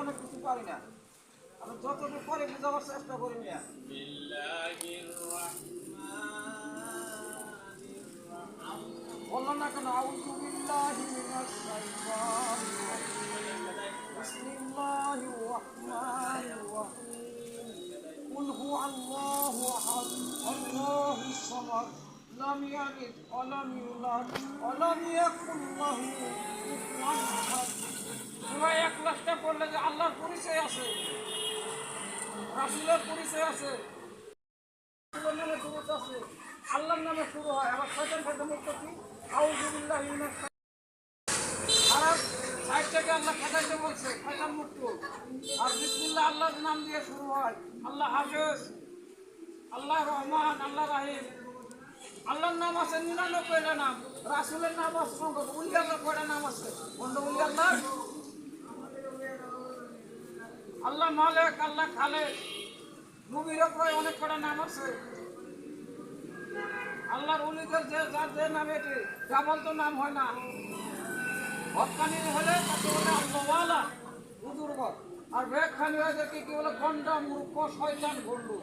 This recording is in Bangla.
অনেক কিছু পারি না, আমি যতটুকু পারি বুঝাবার চেষ্টা করি না। বললাম না কেন, আউযু বিল্লাহি মিনাশ শাইতানির রাজিম, বিসমিল্লাহির রাহমানির রাহিম, কুল হুয়াল্লাহু আহাদ, আল্লাহুস সামাদ, লাম ইয়ালিদ ওয়া লাম ইউলাদ ওয়া লাম ইয়াকুল লাহু কুফুয়ান আহাদ। সূরা ইখলাসটা পড়লে যে আল্লাহর পরিচয় আছে, রাসূলের পরিচয় আছে, রাসূলের নামে শুরু আছে, আল্লাহর নামে শুরু হয়। আবার শয়তান থেকে মুক্ত কি? আউযু বিল্লাহি মিনাশ খারাপ সাইড থেকে আল্লাহ খেদাইতে বলছে, শয়তান মুক্ত। আর বিসমিল্লাহ আল্লাহর নাম দিয়ে শুরু হয়। আল্লাহ হাফেজ, আল্লাহ রহমান, আল্লাহ রাহিম। আল্লাহর নাম আছে 99টা নাম, রাসূলের নাম আছে সংখ্যক। উলি আল্লাহর কয়টা নাম আছে? বন্ধু উলি আল্লাহ, আল্লাহ মালিক, আল্লাহ খালেক। নবীর প্রায় অনেক কটা নাম আছে। আল্লাহর উলিদের যে যার যে নাম, এটি কেবল তো নাম হয় না, হকানি হলে তাকে বলে আল্লাহওয়ালা, বুজুর্গ। আর বেখানি হয়ে কি বলে গন্ডা, মূর্খ, শয়তান, ভন্ডু।